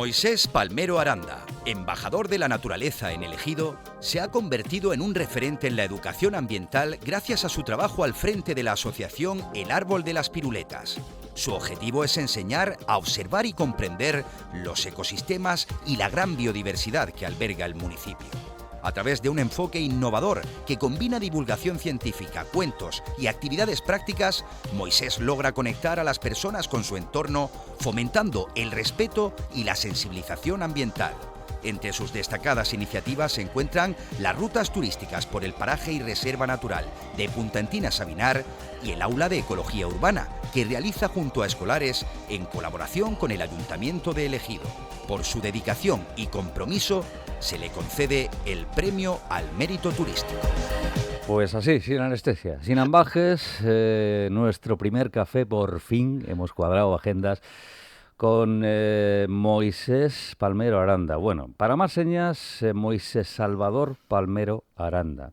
Moisés Palmero Aranda, embajador de la naturaleza en el Ejido, se ha convertido en un referente en la educación ambiental gracias a su trabajo al frente de la asociación El Árbol de las Piruletas. Su objetivo es enseñar a observar y comprender los ecosistemas y la gran biodiversidad que alberga el municipio. A través de un enfoque innovador que combina divulgación científica, cuentos y actividades prácticas, Moisés logra conectar a las personas con su entorno, fomentando el respeto y la sensibilización ambiental. Entre sus destacadas iniciativas se encuentran las rutas turísticas por el paraje y reserva natural de Punta Encina-Sabinar y el aula de ecología urbana, que realiza junto a escolares en colaboración con el Ayuntamiento de El Ejido. Por su dedicación y compromiso, se le concede el premio al mérito turístico. Pues así, sin anestesia, sin ambajes, nuestro primer café por fin, hemos cuadrado agendas con Moisés Palmero Aranda. Bueno, para más señas, Moisés Salvador Palmero Aranda.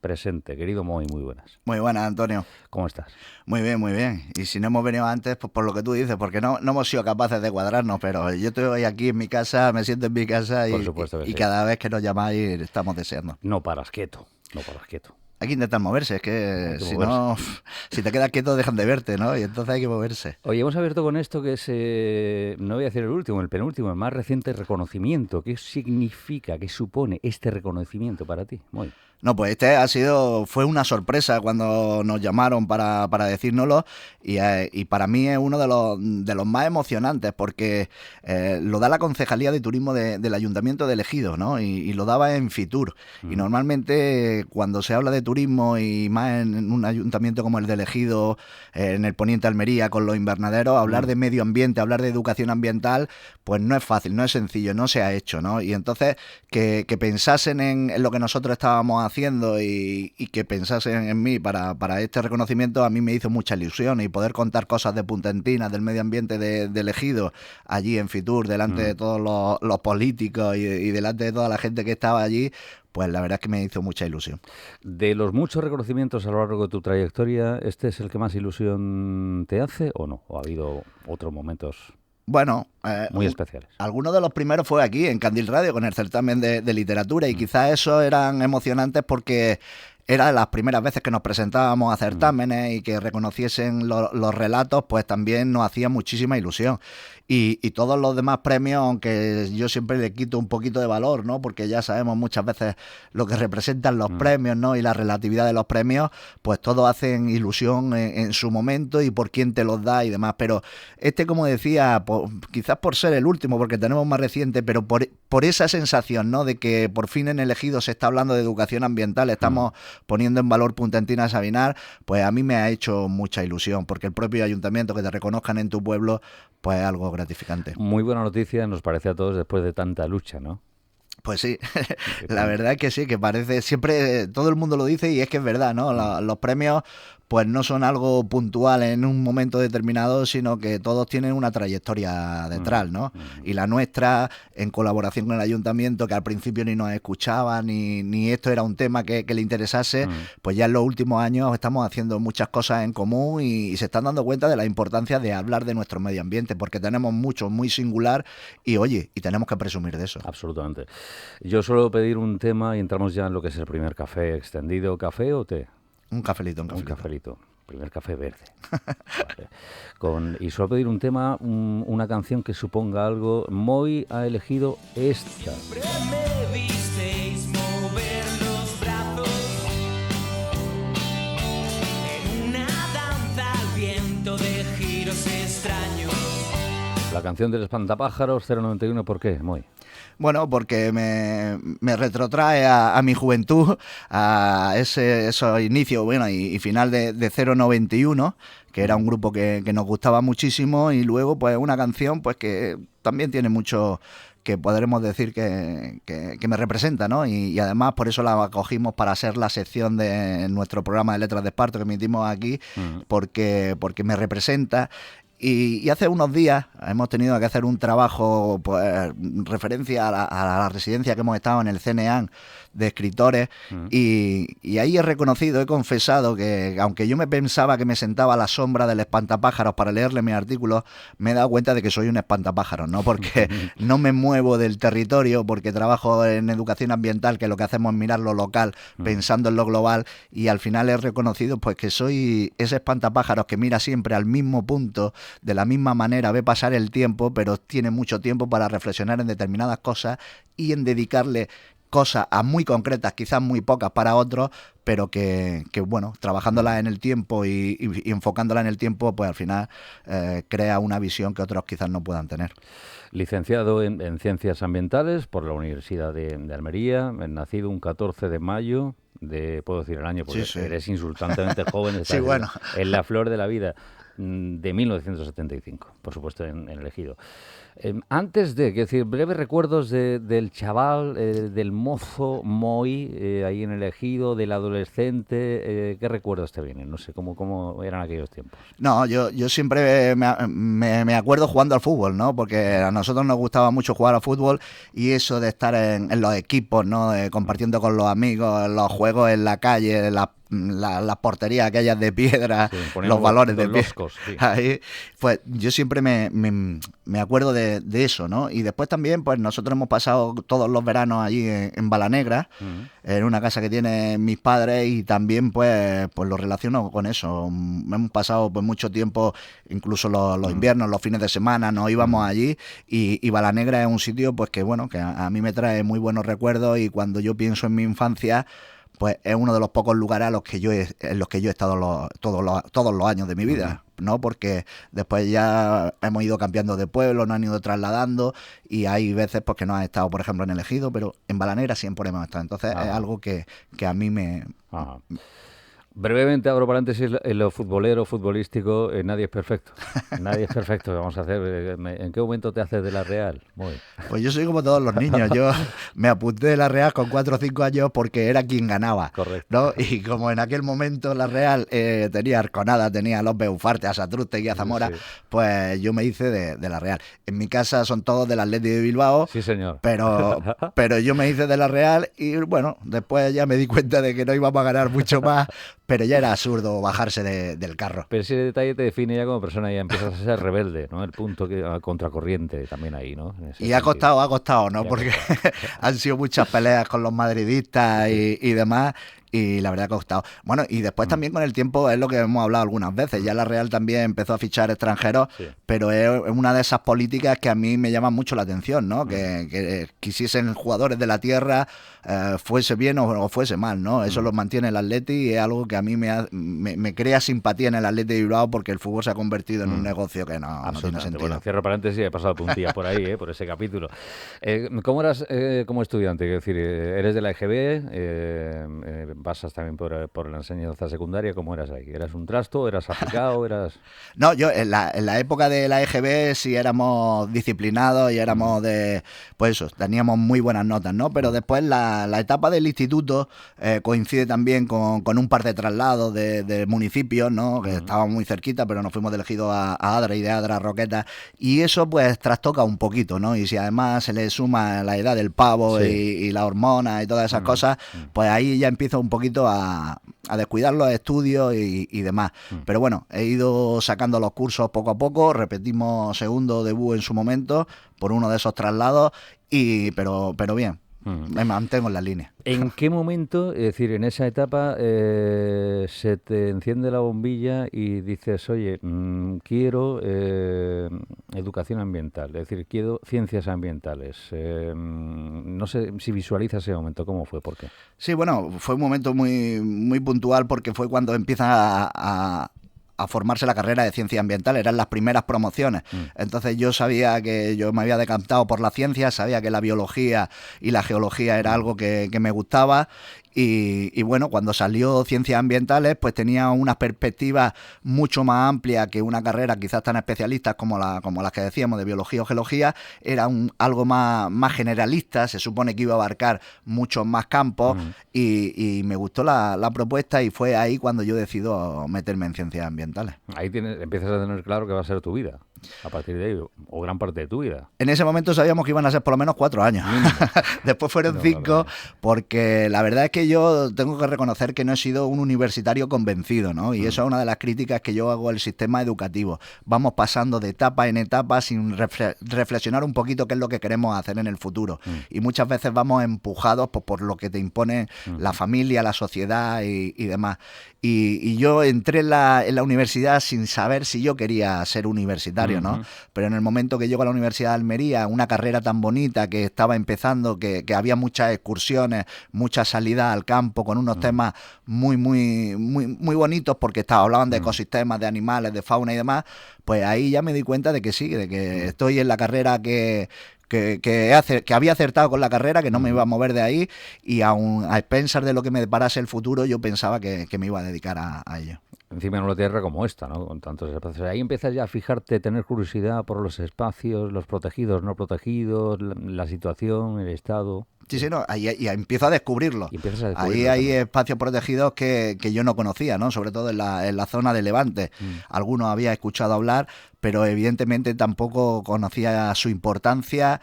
Presente, querido Moy, muy buenas. Muy buenas, Antonio. ¿Cómo estás? Muy bien, muy bien. Y si no hemos venido antes, pues por lo que tú dices, porque no hemos sido capaces de cuadrarnos, pero yo estoy aquí en mi casa, me siento en mi casa y sí. Cada vez que nos llamáis estamos deseando. No paras quieto, no paras quieto. Hay que intentar moverse, es que si no, si te quedas quieto dejan de verte, ¿no? Y entonces hay que moverse. Oye, hemos abierto con esto que es, no voy a decir el último, el penúltimo, el más reciente reconocimiento. ¿Qué significa, qué supone este reconocimiento para ti? Muy. No, pues fue una sorpresa cuando nos llamaron para decírnoslo y para mí es uno de los más emocionantes porque lo da la Concejalía de Turismo del Ayuntamiento de El Ejido, ¿no? Y lo daba en Fitur. Y normalmente cuando se habla de turismo y más en un ayuntamiento como el de El Ejido, en el poniente Almería, con los invernaderos, hablar de medio ambiente, hablar de educación ambiental, pues no es fácil, no es sencillo, no se ha hecho, ¿no? Y entonces que pensasen en lo que nosotros estábamos haciendo y que pensasen en mí para este reconocimiento a mí me hizo mucha ilusión y poder contar cosas de Punta Encina, del medio ambiente de El Ejido, allí en Fitur, delante de todos los políticos y delante de toda la gente que estaba allí, pues la verdad es que me hizo mucha ilusión. De los muchos reconocimientos a lo largo de tu trayectoria, ¿este es el que más ilusión te hace o no? ¿O ha habido otros momentos? Bueno, muy especiales. Algunos de los primeros fue aquí, en Candil Radio, con el certamen de literatura, y quizás esos eran emocionantes porque eran las primeras veces que nos presentábamos a certámenes y que reconociesen los relatos, pues también nos hacía muchísima ilusión. Y todos los demás premios, aunque yo siempre le quito un poquito de valor, ¿no? Porque ya sabemos muchas veces lo que representan los premios, ¿no? Y la relatividad de los premios, pues todos hacen ilusión en su momento y por quién te los da y demás. Pero como decía, quizás por ser el último, porque tenemos más reciente, pero por esa sensación, ¿no? De que por fin en El Ejido se está hablando de educación ambiental, estamos poniendo en valor Punta Encina-Sabinar, pues a mí me ha hecho mucha ilusión, porque el propio ayuntamiento, que te reconozcan en tu pueblo, pues es algo gratificante. Muy buena noticia, nos parece a todos después de tanta lucha, ¿no? Pues sí, la verdad es que sí, que parece, siempre todo el mundo lo dice y es que es verdad, ¿no? Los premios pues no son algo puntual en un momento determinado, sino que todos tienen una trayectoria detrás, ¿no? Y la nuestra, en colaboración con el ayuntamiento, que al principio ni nos escuchaba, ni esto era un tema que le interesase, pues ya en los últimos años estamos haciendo muchas cosas en común y se están dando cuenta de la importancia de hablar de nuestro medio ambiente, porque tenemos mucho, muy singular y tenemos que presumir de eso. Absolutamente. Yo suelo pedir un tema y entramos ya en lo que es el primer café extendido. ¿Café o té? Un cafelito. Un cafelito. Primer café verde. Vale. Y suelo pedir un tema, una canción que suponga algo. Moy ha elegido esta. Siempre me visteis mover los brazos en una danza al viento de giros extraños. La canción del Espantapájaros 091, ¿por qué, Moy? Bueno, porque me retrotrae a mi juventud, a esos inicios y final de 091, que era un grupo que nos gustaba muchísimo, y luego pues una canción pues que también tiene mucho que podremos decir que me representa, ¿no? Y además por eso la acogimos para ser la sección de nuestro programa de Letras de Esparto que emitimos aquí, porque me representa. Y hace unos días hemos tenido que hacer un trabajo, pues, referencia a la residencia que hemos estado en el CNEAN de escritores, y ahí he reconocido, he confesado que aunque yo me pensaba que me sentaba a la sombra del espantapájaros para leerle mis artículos, me he dado cuenta de que soy un espantapájaros, ¿no? Porque no me muevo del territorio, porque trabajo en educación ambiental, que lo que hacemos es mirar lo local, pensando en lo global, y al final he reconocido pues que soy ese espantapájaros que mira siempre al mismo punto, de la misma manera, ve pasar el tiempo, pero tiene mucho tiempo para reflexionar en determinadas cosas y en dedicarle cosas a muy concretas, quizás muy pocas para otros, pero que bueno, trabajándolas en el tiempo y enfocándolas en el tiempo, pues al final crea una visión que otros quizás no puedan tener. Licenciado en Ciencias Ambientales por la Universidad de Almería, nacido un 14 de mayo, puedo decir el año, porque eres insultantemente joven, estás sí, bueno. en la flor de la vida, de 1975, por supuesto en el Ejido. Antes de, quiero decir, breves recuerdos del chaval, del mozo Moy, ahí en el Ejido, del adolescente, ¿qué recuerdos te vienen? No sé, ¿cómo eran aquellos tiempos? No, yo siempre me acuerdo jugando al fútbol, ¿no? Porque a nosotros nos gustaba mucho jugar al fútbol, y eso de estar en los equipos, ¿no? Compartiendo con los amigos, los juegos en la calle, las porterías aquellas de piedra, los balones de piedra. Sí. Ahí, pues yo siempre me acuerdo de eso, ¿no? Y después también, pues nosotros hemos pasado todos los veranos allí en Balanegra, en una casa que tienen mis padres, y también pues lo relaciono con eso. Hemos pasado pues mucho tiempo, incluso los inviernos, los fines de semana, nos íbamos allí, y Balanegra es un sitio pues que bueno, que a mí me trae muy buenos recuerdos, y cuando yo pienso en mi infancia, pues es uno de los pocos lugares en los que yo he estado todos los años de mi vida, ¿no? Porque después ya hemos ido cambiando de pueblo, nos han ido trasladando, y hay veces pues que no has estado, por ejemplo, en el Ejido, pero en Balanegra siempre hemos estado. Entonces es algo que a mí me... Brevemente, abro paréntesis, en lo futbolístico, nadie es perfecto. Nadie es perfecto. Vamos a hacer. ¿En qué momento te haces de la Real? Pues yo soy como todos los niños. Yo me apunté de la Real con 4 o 5 años porque era quien ganaba. Correcto. ¿No? Y como en aquel momento la Real tenía a Arconada, tenía a López Ufarte, a Satruste y a Zamora, pues yo me hice de la Real. En mi casa son todos del Athletic de Bilbao. Sí, señor. Pero yo me hice de la Real, y bueno, después ya me di cuenta de que no íbamos a ganar mucho más, pero ya era absurdo bajarse del carro. Pero ese detalle te define ya como persona, ya empiezas a ser rebelde, ¿no? El punto contracorriente también ahí, ¿no? Y ha costado, ¿no? Porque han sido muchas peleas con los madridistas y demás, y la verdad que ha costado. Bueno, y después también con el tiempo es lo que hemos hablado algunas veces. Ya la Real también empezó a fichar extranjeros, pero es una de esas políticas que a mí me llama mucho la atención, ¿no? Que quisiesen jugadores de la tierra, fuese bien o fuese mal, ¿no? Eso lo mantiene el Atleti, y es algo que a mí me crea simpatía en el Atleti de Bilbao, porque el fútbol se ha convertido en un negocio que no tiene sentido. Bueno, cierro paréntesis, he pasado puntilla por ahí, por ese capítulo. ¿Cómo eras como estudiante? Es decir, ¿eres de la EGB? ¿Pasas también por la enseñanza secundaria? ¿Cómo eras ahí? ¿Eras un trasto? ¿Eras aplicado? No, yo en la época de la EGB sí éramos disciplinados y éramos pues eso, teníamos muy buenas notas, ¿no? Pero después la etapa del instituto coincide también con un par de traslados de municipios, ¿no? Que estábamos muy cerquita, pero nos fuimos elegidos a Adra, y de Adra a Roquetas, y eso pues trastoca un poquito, ¿no? Y si además se le suma la edad del pavo y la hormona y todas esas cosas, pues ahí ya empieza un poquito a descuidar los estudios y demás. Pero bueno, he ido sacando los cursos poco a poco, repetimos segundo debut en su momento por uno de esos traslados, pero bien. Me mantengo en la línea. ¿En qué momento, es decir, en esa etapa, se te enciende la bombilla y dices, oye, quiero educación ambiental, es decir, quiero ciencias ambientales? No sé si visualizas ese momento, ¿cómo fue? ¿Por qué? Sí, bueno, fue un momento muy, muy puntual, porque fue cuando empieza a formarse la carrera de ciencia ambiental, eran las primeras promociones. Entonces yo sabía que yo me había decantado por la ciencia, sabía que la biología y la geología era algo que me gustaba, Y bueno, cuando salió Ciencias Ambientales, pues tenía unas perspectivas mucho más amplias que una carrera quizás tan especialistas como las que decíamos de biología o geología. Era algo más generalista, se supone que iba a abarcar muchos más campos y me gustó la propuesta, y fue ahí cuando yo decido meterme en Ciencias Ambientales. Ahí empiezas a tener claro que va a ser tu vida, a partir de ahí, o gran parte de tu vida. En ese momento sabíamos que iban a ser por lo menos 4 años. Después fueron 5, porque la verdad es que yo tengo que reconocer que no he sido un universitario convencido, ¿no? Y eso es una de las críticas que yo hago al sistema educativo. Vamos pasando de etapa en etapa sin reflexionar un poquito qué es lo que queremos hacer en el futuro. Y muchas veces vamos empujados por lo que te impone la familia, la sociedad y demás. Y yo entré en la universidad sin saber si yo quería ser universitario, ¿no? Pero en el momento que llego a la Universidad de Almería, una carrera tan bonita que estaba empezando, que había muchas excursiones, mucha salida al campo con unos temas muy bonitos, porque hablaban de ecosistemas, de animales, de fauna y demás, pues ahí ya me di cuenta de que sí, de que estoy en la carrera que había acertado con la carrera, que no me iba a mover de ahí, y aun a expensas de lo que me deparase el futuro, yo pensaba que me iba a dedicar a ello. Encima en una tierra como esta, ¿no? Con tantos espacios. Ahí empiezas ya a fijarte, tener curiosidad por los espacios, los protegidos, no protegidos, la situación, el estado. Sí, no, ahí empiezo a descubrirlo. Ahí hay también espacios protegidos que yo no conocía, ¿no? Sobre todo en la zona de Levante. Algunos había escuchado hablar, pero evidentemente tampoco conocía su importancia,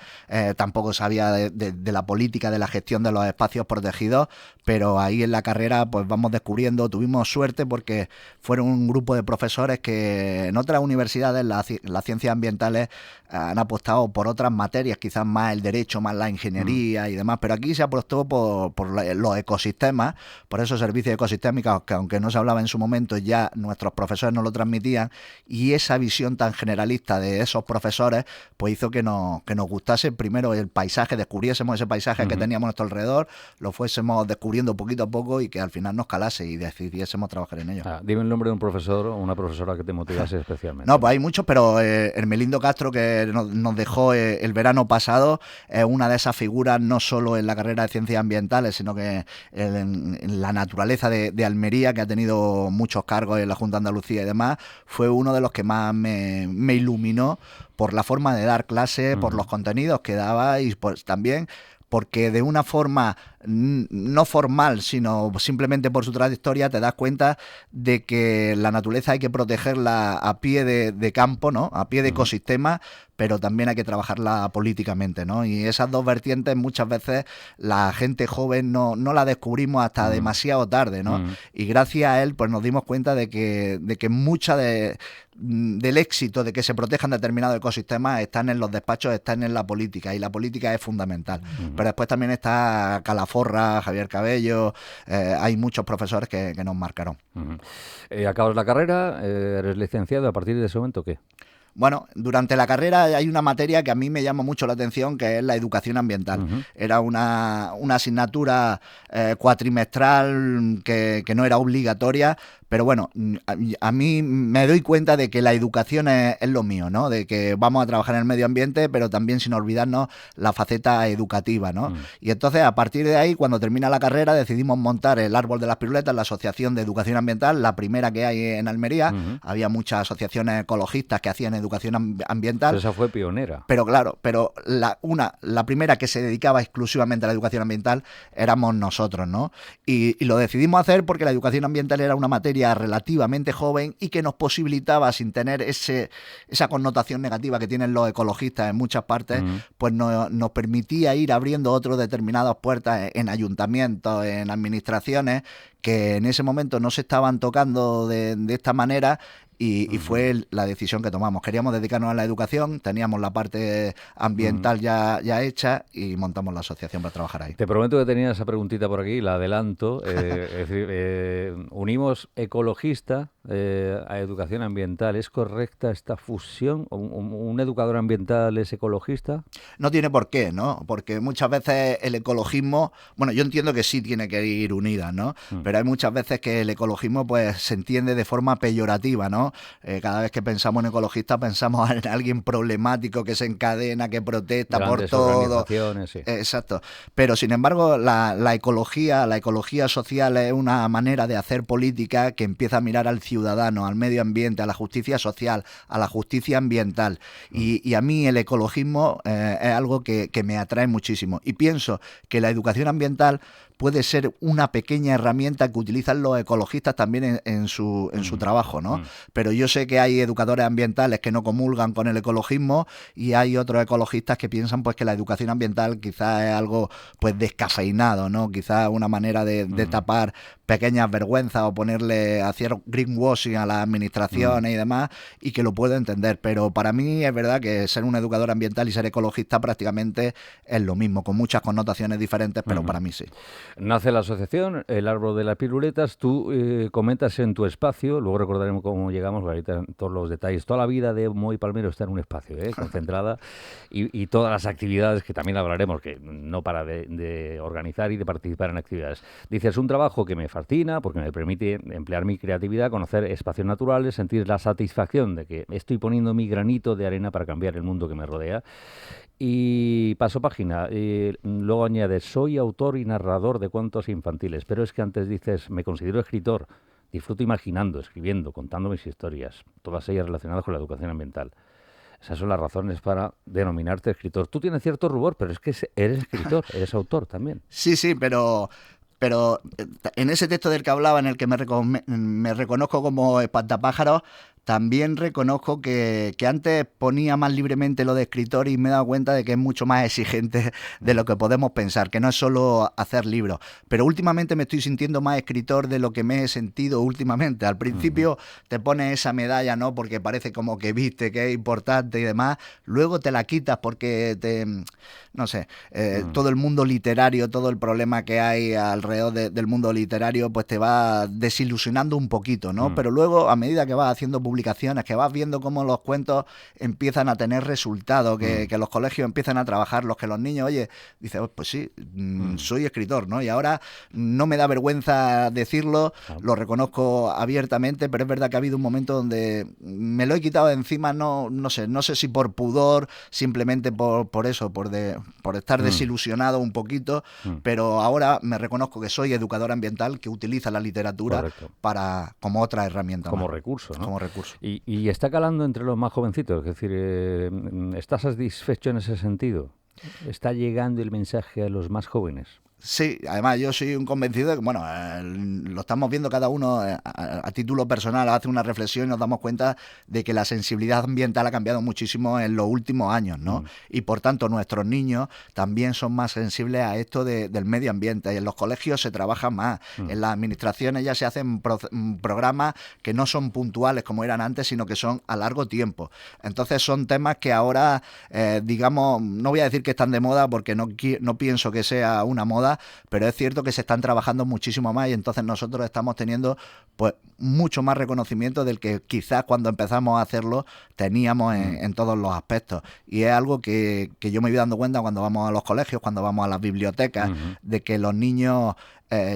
tampoco sabía de la política, de la gestión de los espacios protegidos, pero ahí en la carrera pues vamos descubriendo. Tuvimos suerte porque fueron un grupo de profesores que en otras universidades, las ciencias ambientales, han apostado por otras materias, quizás más el derecho, más la ingeniería y demás, pero aquí se apostó por los ecosistemas, por esos servicios ecosistémicos que, aunque no se hablaba en su momento, ya nuestros profesores nos lo transmitían, y esa visión tan generalista de esos profesores pues hizo que nos gustase primero el paisaje, descubriésemos ese paisaje que teníamos a nuestro alrededor, lo fuésemos descubriendo poquito a poco y que al final nos calase y decidiésemos trabajar en ello. Dime el nombre de un profesor o una profesora que te motivase especialmente. No, pues hay muchos, pero Hermelindo Castro, que nos dejó el verano pasado, es una de esas figuras no solo en la carrera de Ciencias Ambientales, sino que en la naturaleza de Almería, que ha tenido muchos cargos en la Junta de Andalucía y demás. Fue uno de los que más me iluminó por la forma de dar clase, por los contenidos que daba, y pues también porque de una forma no formal, sino simplemente por su trayectoria, te das cuenta de que la naturaleza hay que protegerla a pie de campo, ¿no? A pie de ecosistema, pero también hay que trabajarla políticamente, ¿no? Y esas dos vertientes muchas veces la gente joven no la descubrimos hasta demasiado tarde, ¿no? Y gracias a él pues nos dimos cuenta de que mucha del éxito de que se protejan determinados ecosistemas están en los despachos, están en la política, y la política es fundamental. Pero después también está Calaforra, Javier Cabello, hay muchos profesores que nos marcaron. Acabas la carrera, eres licenciado, ¿a partir de ese momento qué? Bueno, durante la carrera hay una materia que a mí me llama mucho la atención, que es la educación ambiental. Era una asignatura cuatrimestral que no era obligatoria, pero bueno, a mí me doy cuenta de que la educación es lo mío, ¿no? De que vamos a trabajar en el medio ambiente, pero también sin olvidarnos la faceta educativa, ¿no? Y entonces, a partir de ahí, cuando termina la carrera, decidimos montar el Árbol de las Piruletas, la Asociación de Educación Ambiental, la primera que hay en Almería. Había muchas asociaciones ecologistas que hacían educación ambiental. Pero esa fue pionera. Pero claro, la primera que se dedicaba exclusivamente a la educación ambiental éramos nosotros, ¿no? Y lo decidimos hacer porque la educación ambiental era una materia relativamente joven y que nos posibilitaba, sin tener esa connotación negativa que tienen los ecologistas en muchas partes, pues nos permitía ir abriendo otras determinadas puertas en ayuntamientos, en administraciones, que en ese momento no se estaban tocando de esta manera. Y fue la decisión que tomamos. Queríamos dedicarnos a la educación, teníamos la parte ambiental ya hecha, y montamos la asociación para trabajar ahí. Te prometo que tenía esa preguntita por aquí, la adelanto. Es decir, unimos ecologista, a educación ambiental. ¿Es correcta esta fusión? ¿Un educador ambiental es ecologista? No tiene por qué, ¿no? Porque muchas veces el ecologismo, bueno, yo entiendo que sí tiene que ir unidas, ¿no? Pero hay muchas veces que el ecologismo pues se entiende de forma peyorativa, ¿no? Cada vez que pensamos en ecologista pensamos en alguien problemático que se encadena, que protesta Grandes por todo. organizaciones, sí. Exacto. Pero sin embargo, la ecología social es una manera de hacer política que empieza a mirar al ciudadano, al medio ambiente, a la justicia social, a la justicia ambiental. Y a mí el ecologismo es algo que me atrae muchísimo. Y pienso que la educación ambiental puede ser una pequeña herramienta que utilizan los ecologistas también en su trabajo, ¿no? Pero yo sé que hay educadores ambientales que no comulgan con el ecologismo y hay otros ecologistas que piensan pues que la educación ambiental quizás es algo pues descafeinado, ¿no? Quizás una manera de tapar pequeñas vergüenzas o hacer greenwashing a las administraciones y demás, y que lo puedo entender. Pero para mí es verdad que ser un educador ambiental y ser ecologista prácticamente es lo mismo, con muchas connotaciones diferentes, pero para mí sí. Nace la asociación El Árbol de las Piruletas. Tú comentas en tu espacio, luego recordaremos cómo llegamos, ahorita todos los detalles. Toda la vida de Moi Palmero está en un espacio concentrada y todas las actividades que también hablaremos, que no para de organizar y de participar en actividades. Dices, un trabajo que me fascina porque me permite emplear mi creatividad, conocer espacios naturales, sentir la satisfacción de que estoy poniendo mi granito de arena para cambiar el mundo que me rodea. Y paso página, luego añades, soy autor y narrador de cuentos infantiles, pero es que antes dices, me considero escritor, disfruto imaginando, escribiendo, contando mis historias, todas ellas relacionadas con la educación ambiental. Esas son las razones para denominarte escritor. Tú tienes cierto rubor, pero es que eres escritor, eres autor también. Sí, pero en ese texto del que hablaba, en el que me reconozco como espantapájaros, también reconozco que antes ponía más libremente lo de escritor y me he dado cuenta de que es mucho más exigente de lo que podemos pensar, que no es solo hacer libros. Pero últimamente me estoy sintiendo más escritor de lo que me he sentido últimamente. Al principio te pones esa medalla, ¿no? Porque parece como que viste que es importante y demás. Luego te la quitas porque no sé, todo el mundo literario, todo el problema que hay alrededor del mundo literario, pues te va desilusionando un poquito, ¿no? Pero luego, a medida que vas haciendo publicaciones, que vas viendo cómo los cuentos empiezan a tener resultados, que los colegios empiezan a trabajar, los que los niños, oye, dices, pues sí, soy escritor, ¿no? Y ahora no me da vergüenza decirlo, lo reconozco abiertamente, pero es verdad que ha habido un momento donde me lo he quitado de encima, no sé si por pudor, simplemente por eso, por estar desilusionado un poquito, pero ahora me reconozco que soy educador ambiental que utiliza la literatura como otra herramienta. Como recurso, ¿no? Como recurso. Y está calando entre los más jovencitos, es decir, ¿estás satisfecho en ese sentido? ¿Está llegando el mensaje a los más jóvenes? Sí, además yo soy un convencido de que, bueno, lo estamos viendo cada uno a título personal, hace una reflexión y nos damos cuenta de que la sensibilidad ambiental ha cambiado muchísimo en los últimos años, ¿no? Y por tanto nuestros niños también son más sensibles a esto del medio ambiente, y en los colegios se trabaja más, en las administraciones ya se hacen programas que no son puntuales como eran antes, sino que son a largo tiempo. Entonces son temas que ahora, digamos, no voy a decir que están de moda porque no pienso que sea una moda, pero es cierto que se están trabajando muchísimo más y entonces nosotros estamos teniendo pues mucho más reconocimiento del que quizás cuando empezamos a hacerlo teníamos en todos los aspectos, y es algo que yo me voy dando cuenta cuando vamos a los colegios, cuando vamos a las bibliotecas, de que los niños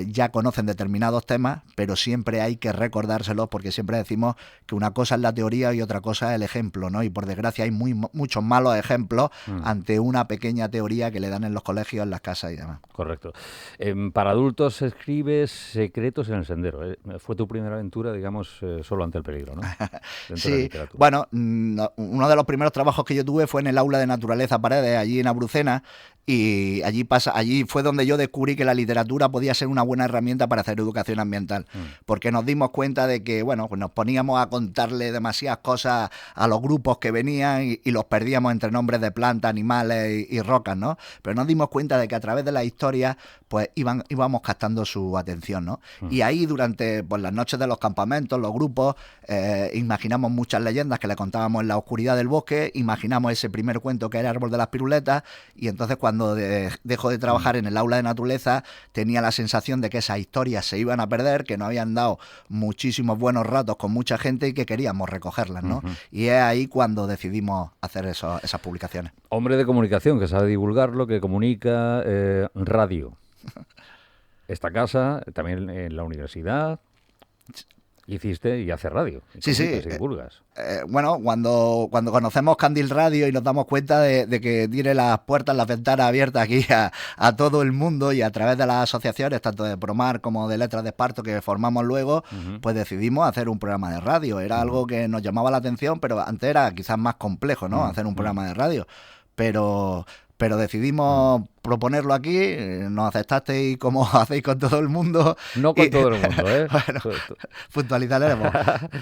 ya conocen determinados temas, pero siempre hay que recordárselos porque siempre decimos que una cosa es la teoría y otra cosa es el ejemplo, ¿no? Y por desgracia hay muchos malos ejemplos ante una pequeña teoría que le dan en los colegios, en las casas y demás. Correcto. Para adultos escribes Secretos en el Sendero. Fue tu primera aventura, digamos, solo ante el peligro, ¿no? Sí, bueno, uno de los primeros trabajos que yo tuve fue en el aula de Naturaleza Paredes, allí en Abrucena, y allí fue donde yo descubrí que la literatura podía ser una buena herramienta para hacer educación ambiental, porque nos dimos cuenta de que, bueno, pues nos poníamos a contarle demasiadas cosas a los grupos que venían y los perdíamos entre nombres de plantas, animales y rocas, ¿no? Pero nos dimos cuenta de que a través de la historia pues íbamos captando su atención, ¿no? Y ahí durante pues, las noches de los campamentos, los grupos, imaginamos muchas leyendas que le contábamos en la oscuridad del bosque, imaginamos ese primer cuento que era Árbol de las Piruletas, y entonces cuando dejo de trabajar en el aula de naturaleza tenía la sensación sensación de que esas historias se iban a perder, que nos habían dado muchísimos buenos ratos con mucha gente y que queríamos recogerlas, ¿no? Y es ahí cuando decidimos hacer esas publicaciones. Hombre de comunicación, que sabe divulgarlo, que comunica, radio. Esta casa, también en la universidad, hiciste y hace radio. Sí, sí. Y divulgas. Bueno, cuando conocemos Candil Radio y nos damos cuenta de que tiene las puertas, las ventanas abiertas aquí a todo el mundo, y a través de las asociaciones, tanto de Promar como de Letras de Esparto, que formamos luego, pues decidimos hacer un programa de radio. Era algo que nos llamaba la atención, pero antes era quizás más complejo, ¿no? Hacer un programa de radio. Pero decidimos proponerlo aquí, nos aceptasteis como hacéis con todo el mundo. No con todo el mundo, ¿eh? Bueno, puntualizaremos.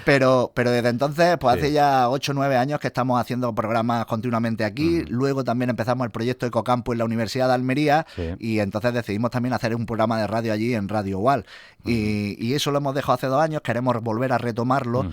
Pero desde entonces, pues hace ya 8 o 9 años que estamos haciendo programas continuamente aquí. Luego también empezamos el proyecto Ecocampo en la Universidad de Almería, y entonces decidimos también hacer un programa de radio allí en Radio UAL. Y eso lo hemos dejado hace 2 años, queremos volver a retomarlo.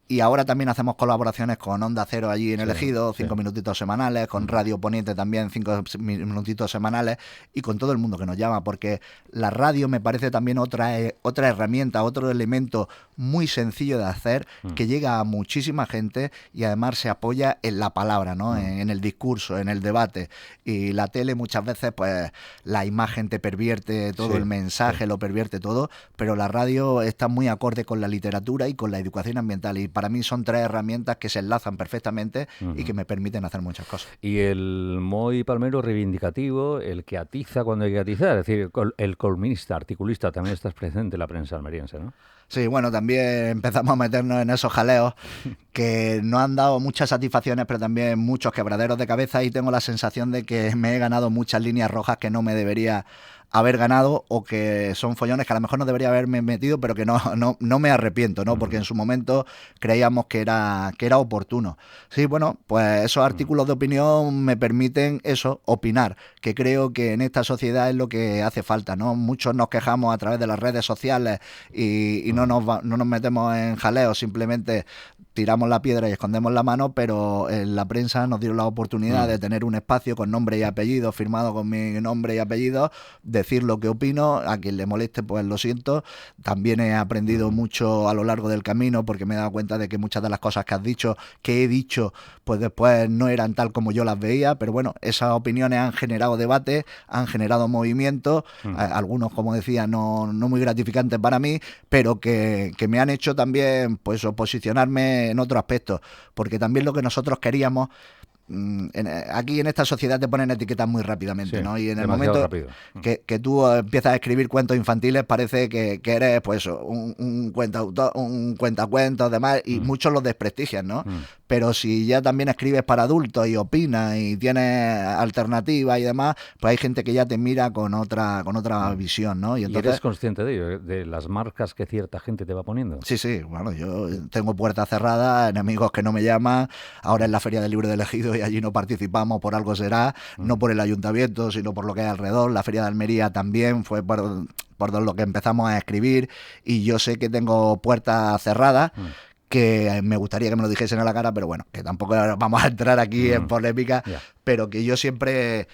Y ahora también hacemos colaboraciones con Onda Cero allí en El Ejido, 5 minutitos semanales, con Radio Poniente también 5 minutitos semanales, y con todo el mundo que nos llama, porque la radio me parece también otra herramienta, otro elemento muy sencillo de hacer, que llega a muchísima gente y además se apoya en la palabra, ¿no? En el discurso, en el debate. Y la tele muchas veces, pues la imagen te pervierte todo el mensaje, lo pervierte todo, pero la radio está muy acorde con la literatura y con la educación ambiental, y para mí son 3 herramientas que se enlazan perfectamente y que me permiten hacer muchas cosas. Y el Moi Palmero reivindicativo, el que atiza cuando hay que atizar, es decir, el columnista, articulista, también estás presente en la prensa almeriense, ¿no? Sí, bueno, también empezamos a meternos en esos jaleos que no han dado muchas satisfacciones, pero también muchos quebraderos de cabeza, y tengo la sensación de que me he ganado muchas líneas rojas que no me debería haber ganado, o que son follones que a lo mejor no debería haberme metido, pero que no me arrepiento, ¿no? Porque en su momento creíamos que era oportuno. Sí, bueno, pues esos artículos de opinión me permiten eso, opinar, que creo que en esta sociedad es lo que hace falta, ¿no? Muchos nos quejamos a través de las redes sociales y no nos metemos en jaleos, simplemente tiramos la piedra y escondemos la mano, pero en la prensa nos dieron la oportunidad de tener un espacio con nombre y apellido, firmado con mi nombre y apellido, decir lo que opino. A quien le moleste, pues lo siento. También he aprendido mucho a lo largo del camino, porque me he dado cuenta de que muchas de las cosas que he dicho, pues después no eran tal como yo las veía, pero bueno, esas opiniones han generado debate, han generado movimiento, algunos, como decía, no muy gratificantes para mí, pero que me han hecho también, pues, posicionarme en otro aspecto, porque también lo que nosotros queríamos, aquí en esta sociedad te ponen etiquetas muy rápidamente, ¿no? Y en el momento que tú empiezas a escribir cuentos infantiles, parece que eres, pues, un cuentaautor, un cuentacuentos, demás, y muchos los desprestigian, ¿no? Pero si ya también escribes para adultos y opinas y tienes alternativas y demás, pues hay gente que ya te mira con otra visión, ¿no? Y entonces, ¿y eres consciente de ello, de las marcas que cierta gente te va poniendo? Sí, bueno, yo tengo puertas cerradas, enemigos que no me llaman. Ahora en la Feria del Libro del Ejido, y allí no participamos, por algo será, no por el ayuntamiento, sino por lo que hay alrededor. La Feria de Almería también fue por lo que empezamos a escribir, y yo sé que tengo puertas cerradas, que me gustaría que me lo dijesen a la cara, pero bueno, que tampoco vamos a entrar aquí en polémica, pero que yo siempre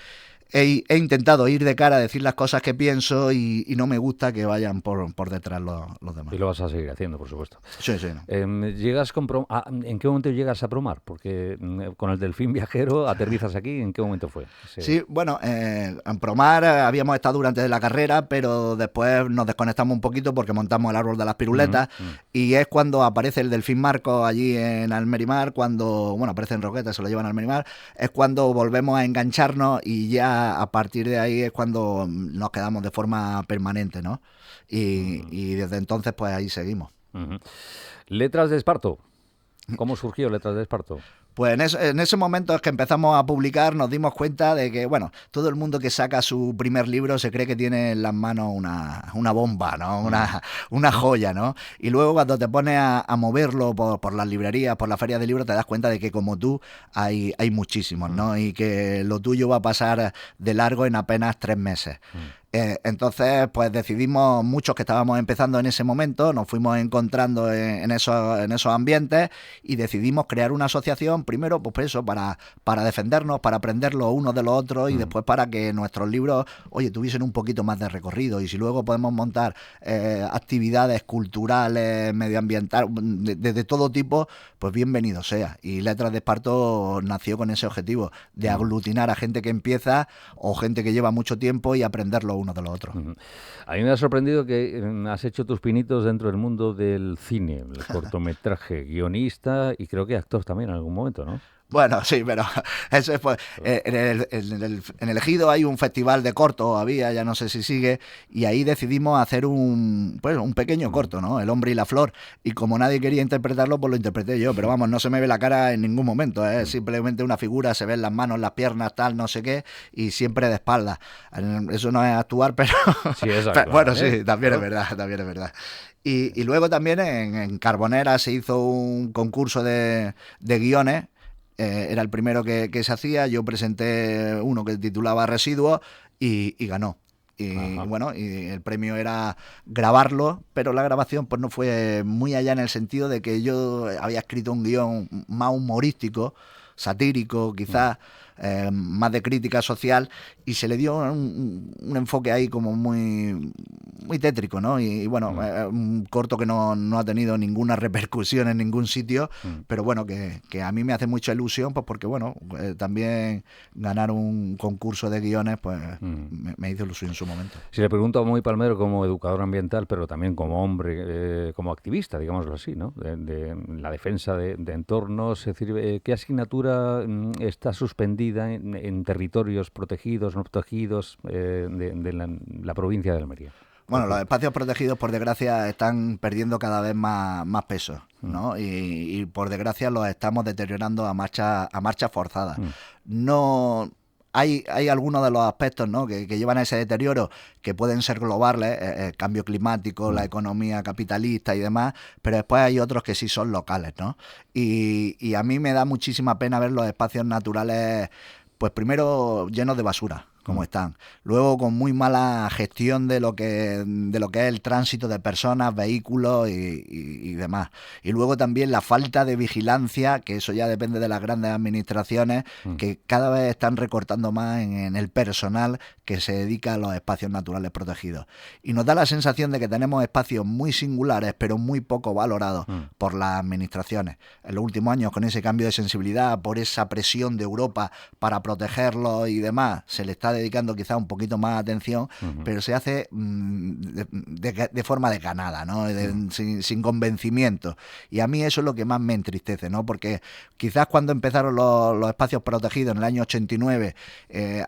he intentado ir de cara a decir las cosas que pienso, y no me gusta que vayan por detrás los demás. Y lo vas a seguir haciendo, por supuesto. Sí. ¿Llegas ¿en qué momento llegas a Promar? Porque con el Delfín Viajero aterrizas aquí, ¿en qué momento fue? Sí, bueno, en Promar habíamos estado durante la carrera, pero después nos desconectamos un poquito porque montamos el árbol de las piruletas, y es cuando aparece el Delfín Marco allí en Almerimar, cuando, bueno, aparece en Roquetas, se lo llevan a Almerimar, es cuando volvemos a engancharnos, y ya a partir de ahí es cuando nos quedamos de forma permanente, ¿no? Y desde entonces, pues ahí seguimos. Letras de Esparto. ¿Cómo surgió Letras de Esparto? Pues en ese momento es que empezamos a publicar, nos dimos cuenta de que, bueno, todo el mundo que saca su primer libro se cree que tiene en las manos una bomba, ¿no? Una joya, ¿no? Y luego cuando te pones a moverlo por las librerías, por la feria de libros, te das cuenta de que como tú hay muchísimos, ¿no? Y que lo tuyo va a pasar de largo en apenas 3 meses. Entonces, pues decidimos, muchos que estábamos empezando en ese momento, nos fuimos encontrando en esos ambientes y decidimos crear una asociación, primero, pues eso, para defendernos, para aprender los unos de los otros y después para que nuestros libros, oye, tuviesen un poquito más de recorrido. Y si luego podemos montar actividades culturales, medioambientales, de todo tipo, pues bienvenido sea. Y Letras de Esparto nació con ese objetivo, de aglutinar a gente que empieza o gente que lleva mucho tiempo y aprenderlo uno de los otros. A mí me ha sorprendido que has hecho tus pinitos dentro del mundo del cine, el cortometraje, guionista y creo que actor también en algún momento, ¿no? Bueno, sí, pero eso es, pues, en el Ejido hay un festival de corto, ya no sé si sigue, y ahí decidimos hacer un pequeño corto, ¿no? El hombre y la flor, y como nadie quería interpretarlo, pues lo interpreté yo, pero vamos, no se me ve la cara en ningún momento, es simplemente una figura, se ven las manos, las piernas, tal, no sé qué, y siempre de espaldas. Eso no es actuar, pero... Sí, es actuar, bueno, sí, también es verdad, también es verdad. Y luego también en Carbonera se hizo un concurso de guiones. Era el primero que se hacía, yo presenté uno que titulaba Residuos y ganó. Y bueno, y el premio era grabarlo, pero la grabación pues no fue muy allá en el sentido de que yo había escrito un guión más humorístico, satírico, quizás, más de crítica social, y se le dio un enfoque ahí como muy tétrico, ¿no? Y bueno, un corto que no ha tenido ninguna repercusión en ningún sitio, pero bueno, que a mí me hace mucha ilusión, pues porque bueno, también ganar un concurso de guiones, pues me hizo ilusión en su momento. Si le pregunto a Moy Palmero como educador ambiental, pero también como hombre, como activista, digámoslo así, ¿no? De la defensa de entornos, es decir, ¿qué asignatura está suspendida en territorios protegidos, no protegidos de la provincia de Almería? Bueno, los espacios protegidos, por desgracia, están perdiendo cada vez más peso, ¿no? Y por desgracia los estamos deteriorando a marcha forzada. No... Hay algunos de los aspectos, ¿no?, que llevan a ese deterioro que pueden ser globales, el cambio climático, la economía capitalista y demás, pero después hay otros que sí son locales, ¿no? Y a mí me da muchísima pena ver los espacios naturales, pues primero llenos de basura, como están. Luego con muy mala gestión de lo que es el tránsito de personas, vehículos y demás. Y luego también la falta de vigilancia, que eso ya depende de las grandes administraciones, que cada vez están recortando más en el personal que se dedica a los espacios naturales protegidos. Y nos da la sensación de que tenemos espacios muy singulares, pero muy poco valorados por las administraciones. En los últimos años, con ese cambio de sensibilidad, por esa presión de Europa para protegerlos y demás, se le está dedicando quizá un poquito más atención, pero se hace de forma desganada, ¿no? Sin convencimiento. Y a mí eso es lo que más me entristece, ¿no? Porque quizás cuando empezaron los espacios protegidos en el año 89,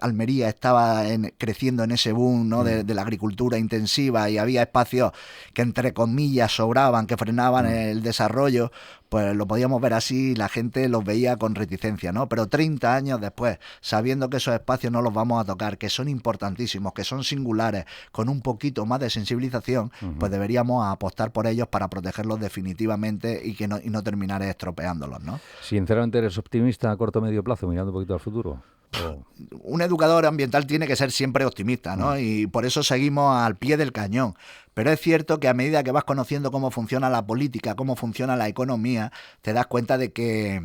Almería estaba creciendo en ese boom, ¿no?, de la agricultura intensiva, y había espacios que entre comillas sobraban, que frenaban el desarrollo, pues lo podíamos ver así, la gente los veía con reticencia, ¿no? Pero 30 años después, sabiendo que esos espacios no los vamos a tocar, que son importantísimos, que son singulares, con un poquito más de sensibilización, pues deberíamos apostar por ellos para protegerlos definitivamente y no terminar estropeándolos, ¿no? Sinceramente, ¿eres optimista a corto o medio plazo, mirando un poquito al futuro? Un educador ambiental tiene que ser siempre optimista, ¿no? Y por eso seguimos al pie del cañón. Pero es cierto que a medida que vas conociendo cómo funciona la política, cómo funciona la economía, te das cuenta de que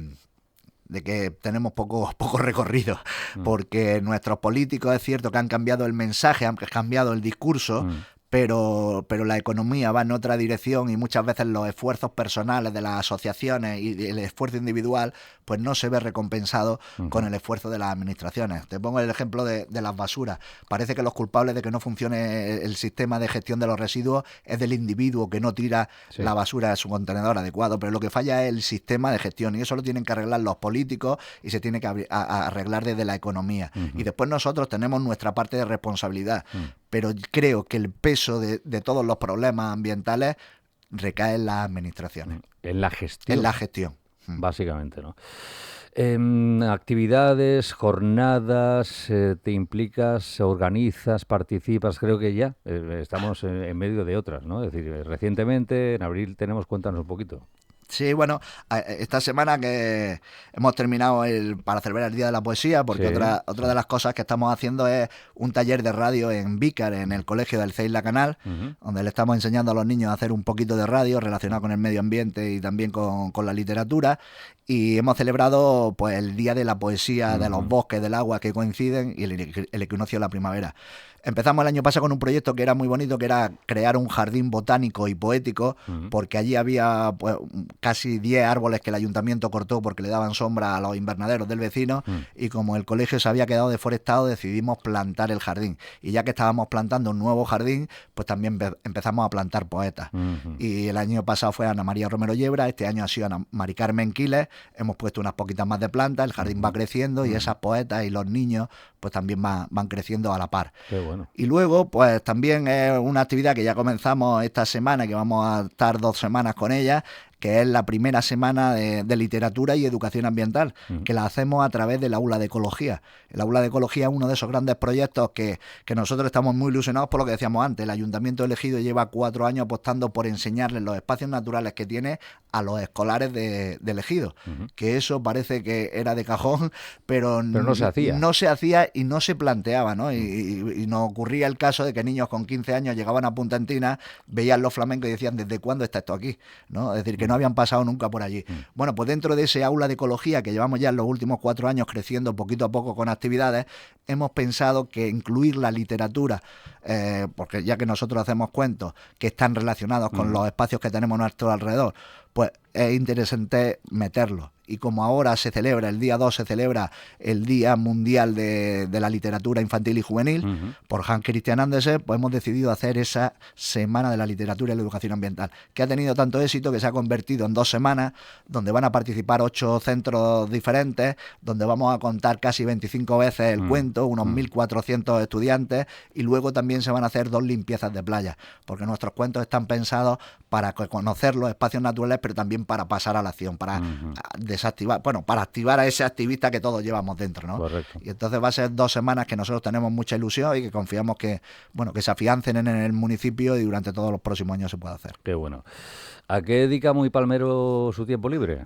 tenemos poco recorrido, porque nuestros políticos es cierto que han cambiado el mensaje, han cambiado el discurso, pero la economía va en otra dirección y muchas veces los esfuerzos personales de las asociaciones y el esfuerzo individual pues no se ve recompensado con el esfuerzo de las administraciones. Te pongo el ejemplo de las basuras. Parece que los culpables de que no funcione el sistema de gestión de los residuos es del individuo que no tira la basura a su contenedor adecuado, pero lo que falla es el sistema de gestión, y eso lo tienen que arreglar los políticos y se tiene que arreglar desde la economía. Y después nosotros tenemos nuestra parte de responsabilidad, pero creo que el peso de todos los problemas ambientales recae en las administraciones. En la gestión. En la gestión. Básicamente, ¿no? Actividades, jornadas, te implicas, organizas, participas, creo que ya estamos en medio de otras, ¿no? Es decir, recientemente, en abril cuéntanos un poquito. Sí, bueno, esta semana que hemos terminado para celebrar el Día de la Poesía, porque Sí, otra de las cosas que estamos haciendo es un taller de radio en Vícar, en el colegio del CEIS La Canal, Ujú. donde le estamos enseñando a los niños a hacer un poquito de radio relacionado con el medio ambiente y también con la literatura. Y hemos celebrado pues el Día de la Poesía, de los Ujú. bosques, del agua que coinciden y el equinoccio de la primavera. Empezamos el año pasado con un proyecto que era muy bonito, que era crear un jardín botánico y poético, Ujú. porque allí había pues, casi 10 árboles que el ayuntamiento cortó porque le daban sombra a los invernaderos del vecino, y como el colegio se había quedado deforestado, decidimos plantar el jardín. Y ya que estábamos plantando un nuevo jardín, pues también empezamos a plantar poetas. Ujú. Y el año pasado fue Ana María Romero Yebra, este año ha sido Ana Mari Carmen Quiles, hemos puesto unas poquitas más de plantas, el jardín va creciendo y esas poetas y los niños pues también van creciendo a la par. Qué bueno. Y luego, pues también es una actividad que ya comenzamos esta semana, que vamos a estar 2 semanas con ella, que es la primera semana de literatura y educación ambiental, que la hacemos a través del aula de ecología. El aula de ecología es uno de esos grandes proyectos que nosotros estamos muy ilusionados por lo que decíamos antes. El Ayuntamiento de Ejido lleva 4 años apostando por enseñarles los espacios naturales que tiene a los escolares de Ejido. Que eso parece que era de cajón, pero no se hacía. No se hacía y no se planteaba, ¿no? Y nos ocurría el caso de que niños con 15 años llegaban a Punta Antina, veían los flamencos y decían, ¿desde cuándo está esto aquí? ¿No? Es decir, que no habían pasado nunca por allí. Bueno, pues dentro de ese aula de ecología que llevamos ya en los últimos 4 años creciendo poquito a poco con actividades, hemos pensado que incluir la literatura, porque ya que nosotros hacemos cuentos que están relacionados con los espacios que tenemos a nuestro alrededor, pues es interesante meterlos. Y como ahora se celebra, el día 2 se celebra el Día Mundial de la Literatura Infantil y Juvenil, por Hans Christian Andersen, pues hemos decidido hacer esa Semana de la Literatura y la Educación Ambiental, que ha tenido tanto éxito que se ha convertido en 2 semanas, donde van a participar 8 centros diferentes, donde vamos a contar casi 25 veces el cuento, unos 1.400 estudiantes, y luego también se van a hacer 2 limpiezas de playa, porque nuestros cuentos están pensados para conocer los espacios naturales, pero también para pasar a la acción, para desactivar, bueno, para activar a ese activista que todos llevamos dentro, ¿no? Correcto. Y entonces va a ser 2 semanas que nosotros tenemos mucha ilusión y que confiamos que, bueno, que se afiancen en el municipio y durante todos los próximos años se pueda hacer. Qué bueno. ¿A qué dedica Muy Palmero su tiempo libre?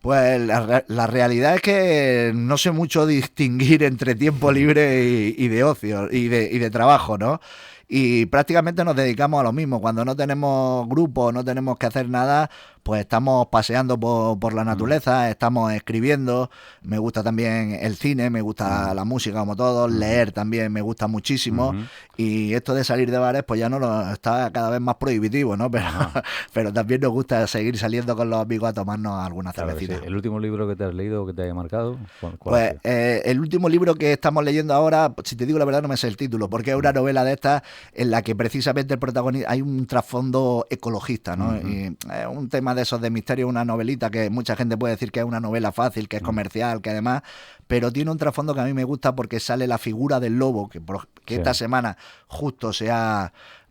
Pues la realidad es que no sé mucho distinguir entre tiempo libre y de ocio y de trabajo, ¿no? Y prácticamente nos dedicamos a lo mismo. Cuando no tenemos grupo, no tenemos que hacer nada, pues estamos paseando por la naturaleza, estamos escribiendo. Me gusta también el cine, me gusta la música como todos, leer también me gusta muchísimo. Y esto de salir de bares, pues ya no está cada vez más prohibitivo, ¿no? Pero también nos gusta seguir saliendo con los amigos a tomarnos alguna Claro que cervecita. sí. ¿El último libro que te has leído o que te haya marcado? ¿Cuál ha Pues sido? el último libro que estamos leyendo ahora, si te digo la verdad no me sé el título, porque es una novela de estas en la que precisamente el protagonista hay un trasfondo ecologista, ¿no? Y es un tema de esos de misterio, una novelita que mucha gente puede decir que es una novela fácil, que es comercial, que además, pero tiene un trasfondo que a mí me gusta porque sale la figura del lobo, que Sí. esta semana justo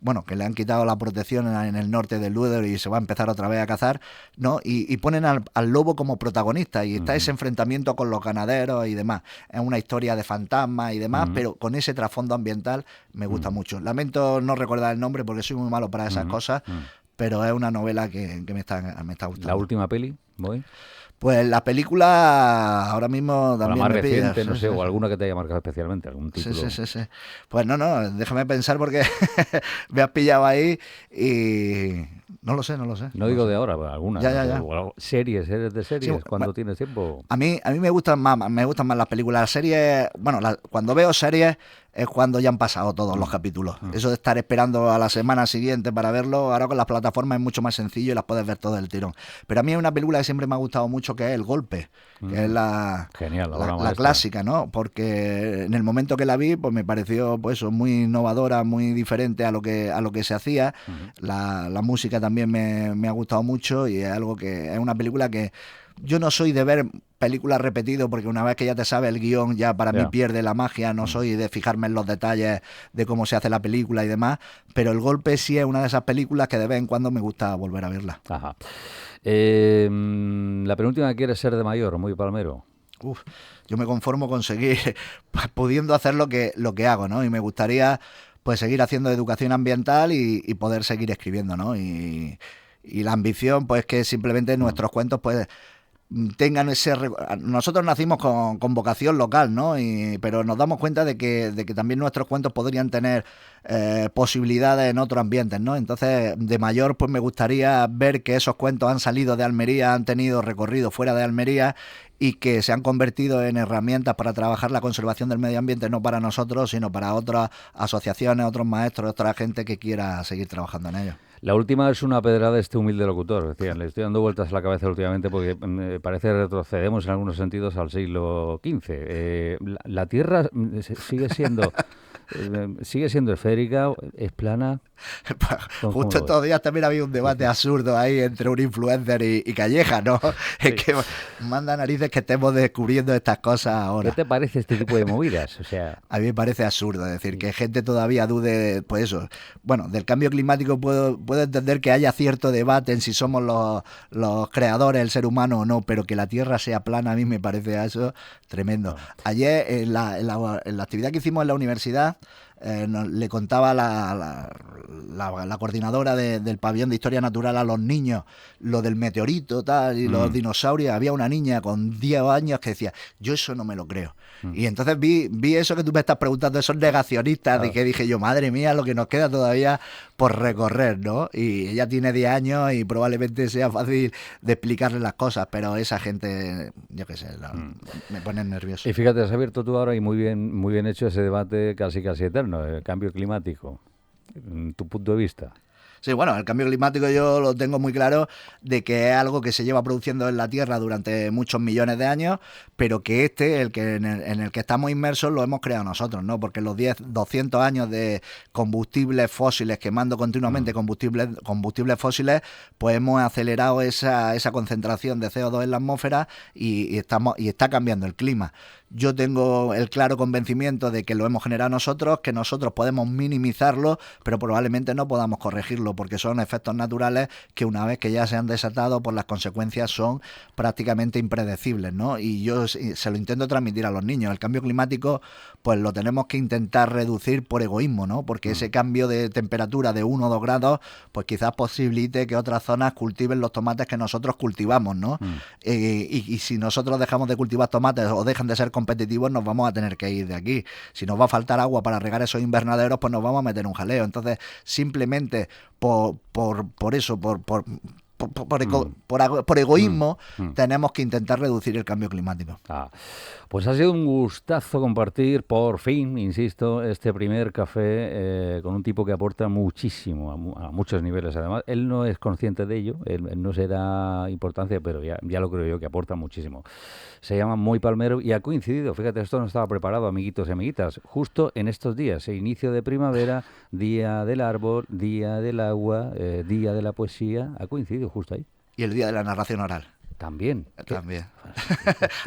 bueno, que le han quitado la protección en el norte del Duero y se va a empezar otra vez a cazar, ¿no? Y ponen al lobo como protagonista y está ese enfrentamiento con los ganaderos y demás. Es una historia de fantasmas y demás, pero con ese trasfondo ambiental me gusta mucho. Lamento no recordar el nombre porque soy muy malo para esas cosas, pero es una novela que me está gustando. ¿La última peli, voy? Pues la película ahora mismo O la también más me pillas. reciente, no Sí, sé, sí. o alguna que te haya marcado especialmente, algún Sí, título. sí. Pues no, déjame pensar porque me has pillado ahí y no lo sé. No digo de ahora, pero alguna. Ya, no ya, sé, ya. o algo. ¿Series? ¿Eres de series? Sí, ¿Cuándo tienes tiempo? A mí me gustan más las películas. Las series, bueno, cuando veo series es cuando ya han pasado todos los capítulos. Eso de estar esperando a la semana siguiente para verlo, ahora con las plataformas es mucho más sencillo y las puedes ver todo el tirón. Pero a mí hay una película que siempre me ha gustado mucho que es El Golpe, que es Genial, la obra la maestra. clásica, ¿no? Porque en el momento que la vi, pues me pareció pues eso, muy innovadora, muy diferente a lo que se hacía. La música también me ha gustado mucho y es algo que es una película que yo no soy de ver películas repetidas porque una vez que ya te sabes el guión ya para mí Ya. pierde la magia, no soy de fijarme en los detalles de cómo se hace la película y demás, pero El Golpe sí es una de esas películas que de vez en cuando me gusta volver a verla. Ajá. La penúltima que quieres ser de mayor, Muy Palmero. Yo me conformo con seguir pudiendo hacer lo que hago, ¿no? Y me gustaría pues seguir haciendo educación ambiental y poder seguir escribiendo, ¿no? Y Y la ambición, pues que simplemente nuestros cuentos, pues tengan ese... Nosotros nacimos con vocación local, ¿no? Pero nos damos cuenta de que también nuestros cuentos podrían tener posibilidades en otros ambientes, ¿no? Entonces, de mayor, pues me gustaría ver que esos cuentos han salido de Almería, han tenido recorrido fuera de Almería y que se han convertido en herramientas para trabajar la conservación del medio ambiente, no para nosotros, sino para otras asociaciones, otros maestros, otra gente que quiera seguir trabajando en ello. La última es una pedrada de este humilde locutor. Decían, le estoy dando vueltas a la cabeza últimamente porque parece que retrocedemos en algunos sentidos al siglo XV. La Tierra sigue siendo esférica, es plana. Justo estos días también había un debate absurdo ahí entre un influencer y Calleja, ¿no? Sí. Es que manda narices que estemos descubriendo estas cosas ahora. ¿Qué te parece este tipo de movidas? O sea, a mí me parece absurdo, es decir, que gente todavía dude, pues eso. Bueno, del cambio climático puedo entender que haya cierto debate en si somos los creadores, el ser humano o no, pero que la Tierra sea plana a mí me parece eso tremendo. Ayer en la actividad que hicimos en la universidad, le contaba la coordinadora del pabellón de Historia Natural a los niños lo del meteorito tal y los dinosaurios. Había una niña con 10 años que decía, yo eso no me lo creo. Y entonces vi eso que tú me estás preguntando, esos negacionistas, de que dije yo, madre mía, lo que nos queda todavía por recorrer, ¿no? Y ella tiene 10 años y probablemente sea fácil de explicarle las cosas, pero esa gente, yo qué sé, me pone nervioso. Y fíjate, has abierto tú ahora y muy bien hecho ese debate casi eterno, el cambio climático, tu punto de vista. Sí, bueno, el cambio climático yo lo tengo muy claro de que es algo que se lleva produciendo en la Tierra durante muchos millones de años, pero que en el que estamos inmersos lo hemos creado nosotros, ¿no? Porque los 200 años de combustibles fósiles, quemando continuamente combustibles fósiles, pues hemos acelerado esa concentración de CO2 en la atmósfera y está cambiando el clima. Yo tengo el claro convencimiento de que lo hemos generado nosotros, que nosotros podemos minimizarlo, pero probablemente no podamos corregirlo, porque son efectos naturales que una vez que ya se han desatado, pues las consecuencias son prácticamente impredecibles, ¿no? Y yo se lo intento transmitir a los niños. El cambio climático, pues lo tenemos que intentar reducir por egoísmo, ¿no? Porque ese cambio de temperatura de 1 o 2 grados, pues quizás posibilite que otras zonas cultiven los tomates que nosotros cultivamos, ¿no? Y si nosotros dejamos de cultivar tomates o dejan de ser competitivos, nos vamos a tener que ir de aquí. Si nos va a faltar agua para regar esos invernaderos, pues nos vamos a meter un jaleo. Entonces, simplemente por egoísmo, tenemos que intentar reducir el cambio climático. Pues ha sido un gustazo compartir, por fin, insisto, este primer café con un tipo que aporta muchísimo a muchos niveles. Además, él no es consciente de ello, él no se da importancia, pero ya lo creo yo, que aporta muchísimo. Se llama Moi Palmero y ha coincidido, fíjate, esto no estaba preparado, amiguitos y amiguitas, justo en estos días, inicio de primavera, día del árbol, día del agua, día de la poesía, ha coincidido justo ahí. Y el día de la narración oral. También.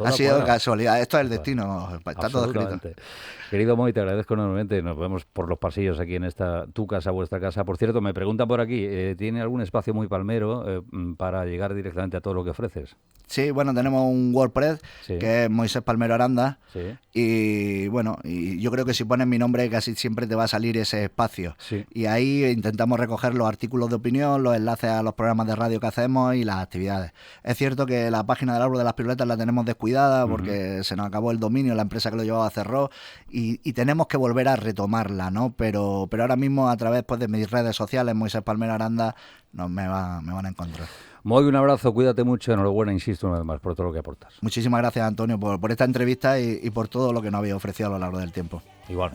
Ha sido casualidad. Esto es el destino. Está todo escrito. Querido Moi, te agradezco enormemente. Nos vemos por los pasillos aquí en tu casa, vuestra casa. Por cierto, me preguntan por aquí, ¿tiene algún espacio muy palmero para llegar directamente a todo lo que ofreces? Sí, bueno, tenemos un WordPress que es Moisés Palmero Aranda. Sí. Y bueno, y yo creo que si pones mi nombre casi siempre te va a salir ese espacio. Sí. Y ahí intentamos recoger los artículos de opinión, los enlaces a los programas de radio que hacemos y las actividades. Es cierto que la página del Árbol de las Piruletas la tenemos descuidada porque se nos acabó el dominio, la empresa que lo llevaba cerró y tenemos que volver a retomarla, ¿no? Pero ahora mismo a través de mis redes sociales, Moisés Palmero Aranda, me van a encontrar. Moi, un abrazo, cuídate mucho, enhorabuena, insisto una vez más, por todo lo que aportas. Muchísimas gracias, Antonio, por esta entrevista y por todo lo que nos habéis ofrecido a lo largo del tiempo. Igual.